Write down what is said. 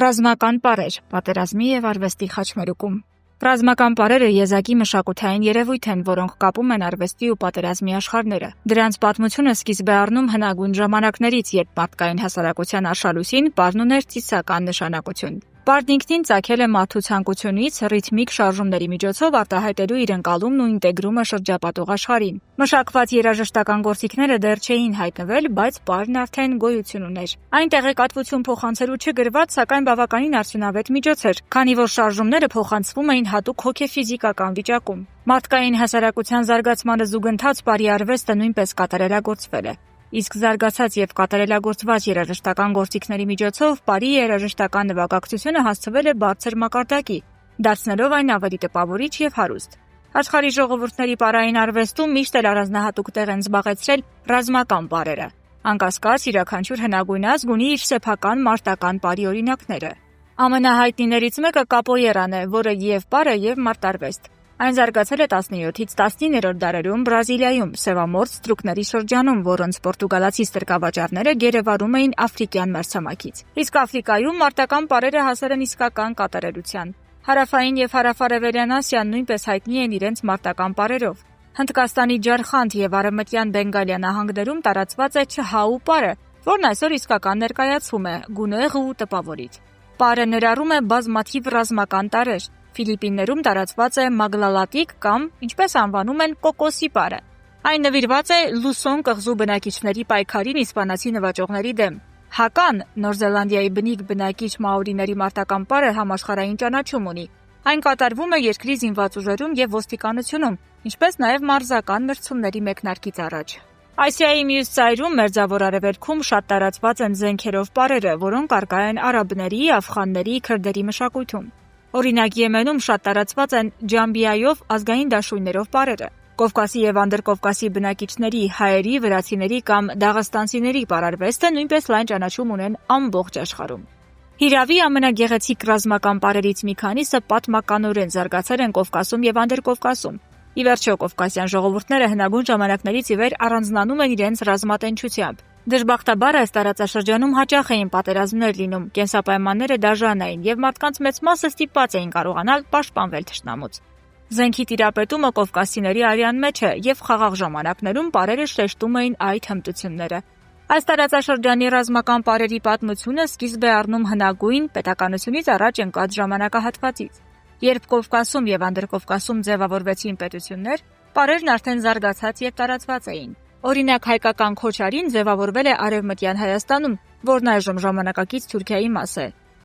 Ռազմական պարեր, պատերազմի եւ արվեստի խաչմերուկում։ Ռազմական պարերը եզակի մշակութային երևույթ են, որոնք կապում են արվեստի ու պատերազմի աշխարհները։ Դրանց պատմությունը սկիզբ է առնում հնագույն ժամանակներից, երբ մարդկային հասարակության արշալույսին պարն ուներ ծիսական նշանակություն։ Պարն ինքնին ծագել է մարդու ցանկությունից ռիթմիկ շարժումների միջոցով արտահայտելու իր ընկալումն ու ինտեգրումը շրջապատող աշխարհին։ Մշակված երաժշտական գործիքները դեռ չէին հայտնվել, բայց պարն արդեն գոյություն ուներ։ Այն տեղեկատվություն փոխանցելու չգրված, սակայն բավականին արդյունավետ միջոց էր, քանի որ շարժումները փոխանցվում էին հատուկ հոգեֆիզիկական վիճակում։ Մարդկային հասարակության զարգացմանը զուգընթաց պարի արվեստը նույնպես կատարելագործվել է։ Իսկ զարգացած եւ կատարելագործված երաժշտական գործիքների միջոցով պարի երաժշտական նվագակցությունը հասցվել է բարձր մակարդակի, դարձնելով այն ավելի տպավորիչ եւ հարուստ։ Աշխարհի ժողովուրդների պարային արվեստում միշտ էլ առանձնահատուկ տեղ են զբաղեցրել ռազմական պարերը։ Անկասկած, յուրաքանչյուր հնագույն ազգ ունի իր սեփական մարտական պարի օրինակները։ Ամենահայտնիներից մեկը կապոյերան է, որը եւ պար է եւ մարտարվեստ։ Այն զարգացել է 17-ից 19-րդ դարերում Բրազիլիայում, սևամորձ ստրուկների շրջանում, որոնց պորտուգալացի ստրկավաճառները գերեվարում էին աֆրիկյան մայրցամաքից։ Իսկ Աֆրիկայում մարտական պարերը հասել են իսկական կատարելության։ Հարավային եւ հարավարևելյան Ասիան նույնպես հայտնի են իրենց մարտական պարերով։ Հնդկաստանի Ջարխանդ եւ արևմտյան Բենգալիա նահանգներում տարածված է Չհաու պարը, որն այսօր իսկական ներկայացվում է գունեղ ու տպավորիչ։ Պարը ներառում է բազմաթիվ ռազմական տարրեր։ Ֆիլիպիններում տարածված է մագլալատիկ կամ, ինչպես անվանում են, կոկոսի պարը։ Այն նվիրված է Լուսոն կղզու բնակիչների պայքարին իսպանացի նվաճողների դեմ։ Հական, Նոր Զելանդիայի բնիկ բնակիչ մաորիների մարտական պարը համաշխարհային ճանաչում ունի։ Այն կատարվում է երկրի զինված ուժերում եւ ոստիկանությունում, ինչպես նաեւ մարզական մրցումների մեկնարկից առաջ։ Ասիայի մյուս ծայրում Մերձավոր Արևելքում շատ տարածված են զենքերով պարերը, որոնք առկա են արաբների, աֆղանների, քրդերի մշակույթում։ Օրինակ Եմենում շատ տարածված են ջամբիայով ազգային դաշույներով պարերը։ Կովկասի եւ Անդրկովկասի բնակիչների, հայերի, վրացիների կամ դաղստանցիների պարարվեստը նույնպես լայն ճանաչում ունեն ամբողջ աշխարհում։ Հիրավի ամենագեղեցիկ ռազմական պարերից մի քանիսը պատմականորեն զարգացել են Կովկասում եւ Անդրկովկասում։ Ի վերջո կովկասյան ժողովուրդները հնագույն ժամանակներից ի վեր առանձնանում են իրենց ռազմատենչությամբ։ Դժբախտաբար այս տարածաշրջանում հաճախ էին պատերազմներ լինում, կենսապայմանները դաժան էին եւ մարդկանց մեծ մասը ստիպված էին կարողանալ պաշտպանվել թշնամուց։ Զենքի տիրապետումը կովկասիների արյան մեջ է եւ խաղաղ ժամանակներում պարերը շեշտում էին այդ հմտությունները։ Այս տարածաշրջանի ռազմական պարերի պատմությունը սկիզբ է առնում հնագույն պետականությունից առաջ ընկած ժամանակահատվածից։ Երբ Կովկասում եւ Անդրկովկասում ձևավորվեցին պետություններ, պարերն արդեն զարգացած եւ տարածված էին։ Օրինակ հայկական Քոչարին ձևավորվել է Արևմտյան Հայաստանում, որն այժմ ժամանակակից Թուրքիայի մաս է։